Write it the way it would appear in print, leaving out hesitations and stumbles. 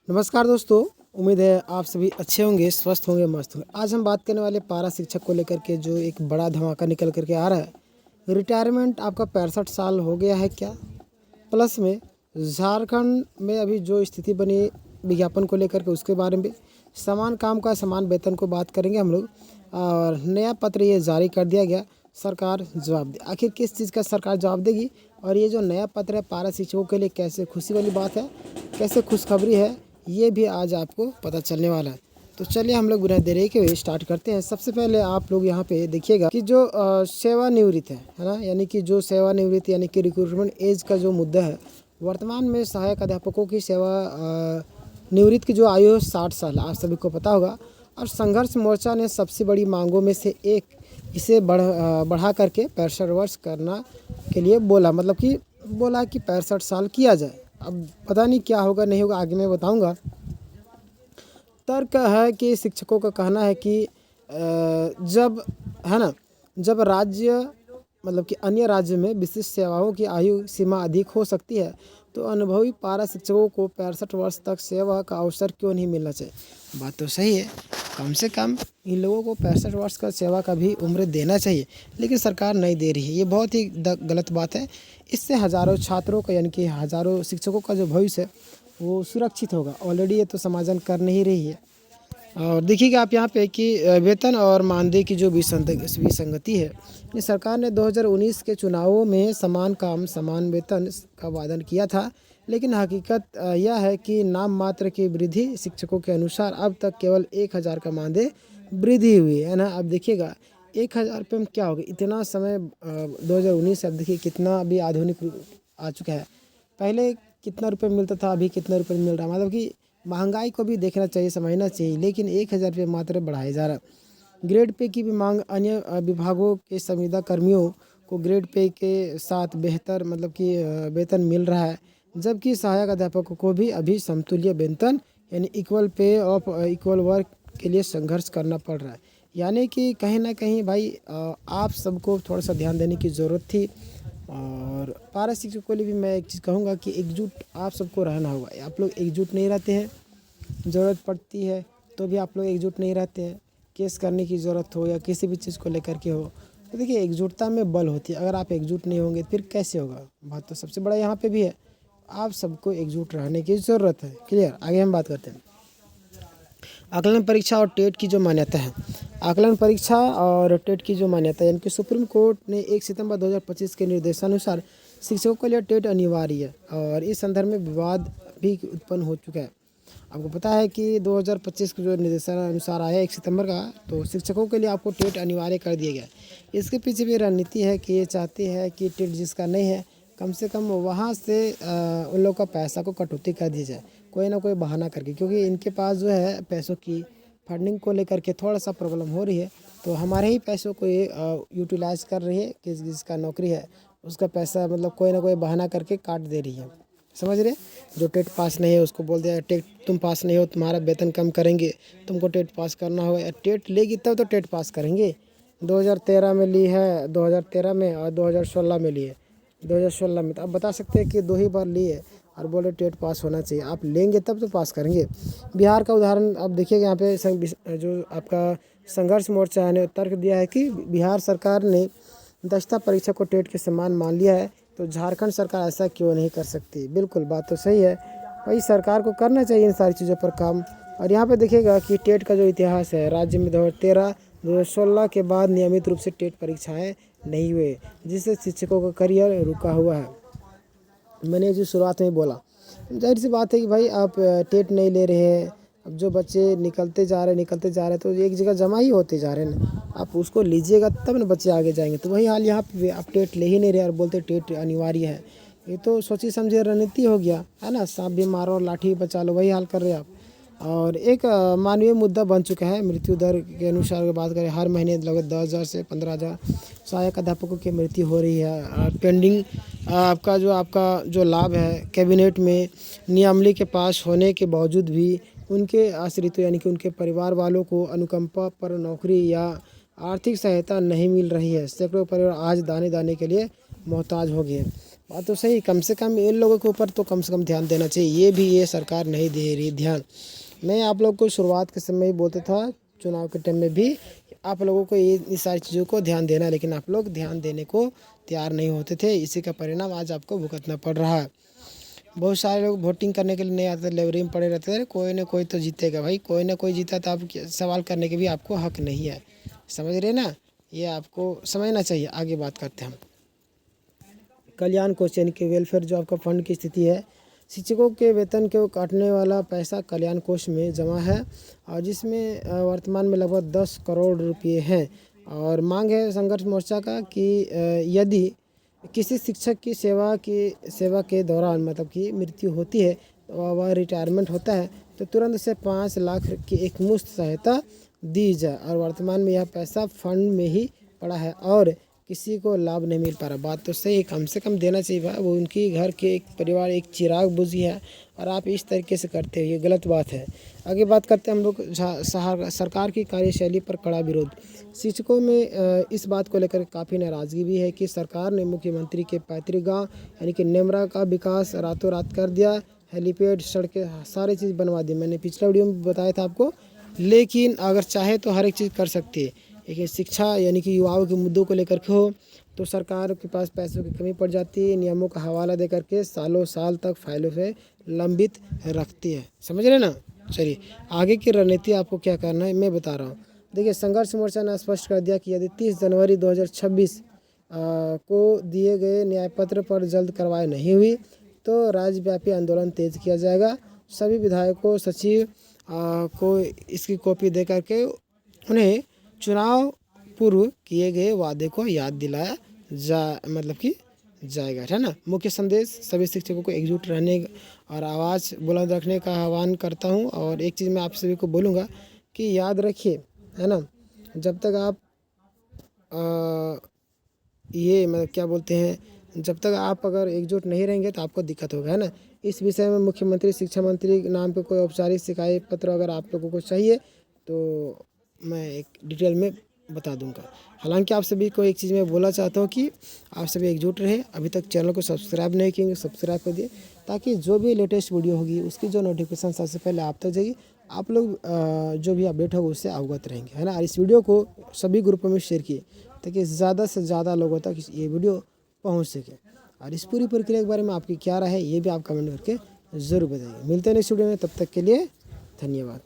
नमस्कार दोस्तों। उम्मीद है आप सभी अच्छे होंगे, स्वस्थ होंगे, मस्त होंगे। आज हम बात करने वाले पारा शिक्षक को लेकर के जो एक बड़ा धमाका निकल करके आ रहा है। रिटायरमेंट आपका 65 साल हो गया है क्या? प्लस में झारखंड में अभी जो स्थिति बनी विज्ञापन को लेकर के उसके बारे में, समान काम का समान वेतन को बात करेंगे हम लोग। और नया पत्र ये जारी कर दिया गया, सरकार जवाब दे। आखिर किस चीज़ का सरकार जवाब देगी और ये जो नया पत्र है पारा शिक्षकों के लिए कैसे खुशी वाली बात है, कैसे खुशखबरी है, ये भी आज आपको पता चलने वाला है। तो चलिए हम लोग बिना देरी के स्टार्ट करते हैं। सबसे पहले आप लोग यहाँ पे देखिएगा कि जो सेवानिवृत्त है ना, यानी कि जो सेवानिवृत्त यानी कि रिक्रूटमेंट एज का जो मुद्दा है, वर्तमान में सहायक अध्यापकों की सेवा निवृत्त की जो आयु है 60 साल, आप सभी को पता होगा। और संघर्ष मोर्चा ने सबसे बड़ी मांगों में से एक इसे बढ़ा करके 65 वर्ष करना के लिए बोला, मतलब कि बोला कि 65 साल किया जाए। अब पता नहीं क्या होगा नहीं होगा, आगे मैं बताऊंगा। तर्क है कि शिक्षकों का कहना है कि जब है ना, जब राज्य मतलब कि अन्य राज्य में विशिष्ट सेवाओं की आयु सीमा अधिक हो सकती है, तो अनुभवी पारा शिक्षकों को 65 वर्ष तक सेवा का अवसर क्यों नहीं मिलना चाहिए। बात तो सही है, कम से कम इन लोगों को 65 वर्ष का सेवा का भी उम्र देना चाहिए, लेकिन सरकार नहीं दे रही है। ये बहुत ही गलत बात है। इससे हज़ारों छात्रों का यानी कि हज़ारों शिक्षकों का जो भविष्य है वो सुरक्षित होगा। ऑलरेडी ये तो समाधान कर नहीं रही है। और देखिएगा आप यहाँ पे कि वेतन और मानदेय की जो विसंगति है, ये सरकार ने 2019 के चुनावों में समान काम समान वेतन का वादन किया था, लेकिन हकीकत यह है कि नाम मात्र की वृद्धि। शिक्षकों के अनुसार अब तक केवल 1000 का मानदेय वृद्धि हुई है ना। अब देखिएगा 1000 रुपये में क्या होगा, इतना समय 2019 से अब देखिए कितना अभी आधुनिक आ चुका है। पहले कितना रुपये मिलता था, अभी कितना रुपये मिल रहा है, मतलब कि महंगाई को भी देखना चाहिए, समझना चाहिए। लेकिन 1000 रुपये मात्र बढ़ाया जा रहा है। ग्रेड पे की भी मांग, अन्य विभागों के संविदा कर्मियों को ग्रेड पे के साथ बेहतर मतलब कि वेतन मिल रहा है, जबकि सहायक अध्यापकों को भी अभी समतुल्य वेतन यानी equal pay of equal work के लिए संघर्ष करना पड़ रहा है। यानी कि कहीं ना कहीं भाई आप सबको थोड़ा सा ध्यान देने की ज़रूरत थी। और पारा शिक्षकों के लिए भी मैं एक चीज़ कहूँगा कि एकजुट आप सबको रहना होगा। आप लोग एकजुट नहीं रहते हैं, ज़रूरत पड़ती है तो भी आप लोग एकजुट नहीं रहते हैं। केस करने की ज़रूरत हो या किसी भी चीज़ को लेकर के हो, तो देखिए एकजुटता में बल होती है। अगर आप एकजुट नहीं होंगे फिर कैसे होगा। बात तो सबसे बड़ा यहाँ पे भी है, आप सबको एकजुट रहने की ज़रूरत है। क्लियर, आगे हम बात करते हैं। आकलन परीक्षा और टेट की जो मान्यता है, आकलन परीक्षा और टेट की जो मान्यता है, यानी कि सुप्रीम कोर्ट ने 1 सितंबर 2025 के निर्देशानुसार शिक्षकों के लिए टेट अनिवार्य है और इस संदर्भ में विवाद भी उत्पन्न हो चुका है। आपको पता है कि 2025 के जो निर्देशानुसार आया 1 सितंबर का, तो शिक्षकों के लिए आपको टेट अनिवार्य कर दिया गया। इसके पीछे भी रणनीति है कि ये चाहती है कि टेट जिसका नहीं है कम से कम वहाँ से उन लोग का पैसा को कटौती कर दी जाए, कोई ना कोई बहाना करके, क्योंकि इनके पास जो है पैसों की फंडिंग को लेकर के थोड़ा सा प्रॉब्लम हो रही है। तो हमारे ही पैसों को ये यूटिलाइज कर रही है कि जिसका नौकरी है उसका पैसा मतलब कोई ना कोई बहाना करके काट दे रही है। समझ रहे। जो टेट पास नहीं है उसको बोल दिया टेट तुम पास नहीं हो, तुम्हारा वेतन कम करेंगे, तुमको टेट पास करना होगा। टेट लेगी तब तो टेट पास करेंगे। 2013 में ली है, 2013 में और 2016 में ली है। 2016 में तो आप बता सकते हैं कि 2 ही बार लिए और बोले टेट पास होना चाहिए। आप लेंगे तब तो पास करेंगे। बिहार का उदाहरण आप देखिएगा, यहाँ पे जो आपका संघर्ष मोर्चा ने तर्क दिया है कि बिहार सरकार ने दक्षता परीक्षा को टेट के समान मान लिया है, तो झारखंड सरकार ऐसा क्यों नहीं कर सकती। बिल्कुल बात तो सही है भाई, सरकार को करना चाहिए इन सारी चीज़ों पर काम। और यहाँ पे देखिएगा कि टेट का जो इतिहास है, राज्य में 2013 2016 के बाद नियमित रूप से टेट परीक्षाएं नहीं हुए, जिससे शिक्षकों का करियर रुका हुआ है। मैंने जो शुरुआत में बोला, जाहिर सी बात है कि भाई आप टेट नहीं ले रहे हैं, अब जो बच्चे निकलते जा रहे हैं तो एक जगह जमा ही होते जा रहे हैं ना। आप उसको लीजिएगा तब ना बच्चे आगे जाएंगे। तो वही हाल यहाँ पे आप टेट ले ही नहीं रहे और बोलते टेट अनिवार्य है। ये तो सोची समझे रणनीति हो गया है ना, सांप भी मारो और लाठी भी बचा लो, वही हाल कर रहे हैं आप। और एक मानवीय मुद्दा बन चुका है। मृत्यु दर के अनुसार अगर बात करें, हर महीने लगभग 10,000 से 15,000 सहायक अध्यापकों की मृत्यु हो रही है। पेंडिंग आपका जो लाभ है, कैबिनेट में नियमावली के पास होने के बावजूद भी उनके आश्रितों यानी कि उनके परिवार वालों को अनुकंपा पर नौकरी या आर्थिक सहायता नहीं मिल रही है। सैकड़ों परिवार आज दाने दाने के लिए मोहताज हो गए हैं। बात तो सही, कम से कम इन लोगों के ऊपर तो कम से कम ध्यान देना चाहिए। ये सरकार नहीं दे रही ध्यान। मैं आप लोग को शुरुआत के समय ही बोलता था, चुनाव के टाइम में भी, आप लोगों को ये सारी चीज़ों को ध्यान देना, लेकिन आप लोग ध्यान देने को तैयार नहीं होते थे। इसी का परिणाम आज आपको भुगतना पड़ रहा है। बहुत सारे लोग वोटिंग करने के लिए नहीं आते, लाइब्रेरी में पड़े रहते थे, कोई ना कोई तो जीतेगा भाई, कोई ना कोई जीता तो आप सवाल करने के भी आपको हक नहीं है। समझ रहे ना, ये आपको समझना चाहिए। आगे बात करते हैं हम कल्याण कोष यानी कि वेलफेयर, जो आपका फंड की स्थिति है। शिक्षकों के वेतन को काटने वाला पैसा कल्याण कोष में जमा है, और जिसमें वर्तमान में लगभग 10 करोड़ रुपये हैं। और मांग है संघर्ष मोर्चा का कि यदि किसी शिक्षक की सेवा के दौरान मतलब कि मृत्यु होती है, वह रिटायरमेंट होता है, तो तुरंत उसे 5 लाख की एक मुश्त सहायता दी जाए। और वर्तमान में यह पैसा फंड में ही पड़ा है और किसी को लाभ नहीं मिल पा रहा। बात तो सही, कम से कम देना चाहिए भाई। वो उनकी घर के एक परिवार एक चिराग बुझी है और आप इस तरीके से करते हो, ये गलत बात है। आगे बात करते हैं हम लोग सरकार की कार्यशैली पर कड़ा विरोध। शिक्षकों में इस बात को लेकर काफ़ी नाराज़गी भी है कि सरकार ने मुख्यमंत्री के पैतृक गाँव यानी कि नेमरा का विकास रातों रात कर दिया। हेलीपैड, सड़कें, सारी चीज़ बनवा दी। मैंने पिछला वीडियो में बताया था आपको, लेकिन अगर चाहे तो हर एक चीज़ कर सकती है। लेकिन शिक्षा यानी कि युवाओं के मुद्दों को लेकर के हो तो सरकार के पास पैसों की कमी पड़ जाती है। नियमों का हवाला दे करके सालों साल तक फाइलों से लंबित रखती है। समझ रहे ना। चलिए आगे की रणनीति आपको क्या करना है मैं बता रहा हूँ। देखिए, संघर्ष मोर्चा ने स्पष्ट कर दिया कि यदि 30 जनवरी 2026 को दिए गए न्याय पत्र पर जल्द कार्रवाई नहीं हुई तो राज्यव्यापी आंदोलन तेज किया जाएगा। सभी विधायकों, सचिव को इसकी कॉपी दे करके उन्हें चुनाव पूर्व किए गए वादे को याद दिलाया मतलब कि जाएगा, है ना। मुख्य संदेश, सभी शिक्षकों को एकजुट रहने और आवाज़ बुलंद रखने का आह्वान करता हूं। और एक चीज़ मैं आप सभी को बोलूँगा कि याद रखिए, है ना, जब तक आप ये मतलब क्या बोलते हैं, जब तक आप अगर एकजुट नहीं रहेंगे तो आपको दिक्कत होगा, है ना। इस विषय में मुख्यमंत्री, शिक्षा मंत्री के नाम पे कोई औपचारिक शिकायत पत्र अगर आप लोगों को चाहिए तो मैं एक डिटेल में बता दूंगा। हालांकि आप सभी को एक चीज़ मैं बोलना चाहता हूँ कि आप सभी एकजुट रहें। अभी तक चैनल को सब्सक्राइब नहीं किए, सब्सक्राइब कर दिए, ताकि जो भी लेटेस्ट वीडियो होगी उसकी जो नोटिफिकेशन सबसे पहले आप तक जाएगी। आप लोग जो भी अपडेट होगा उससे अवगत रहेंगे, है ना। और इस वीडियो को सभी ग्रुपों में शेयर किए ताकि ज़्यादा से ज़्यादा लोगों तक ये वीडियो पहुँच सके। और इस पूरी प्रक्रिया के बारे में आपकी क्या राय है ये भी आप कमेंट करके ज़रूर बताइए। मिलते हैं नेक्स्ट वीडियो में, तब तक के लिए धन्यवाद।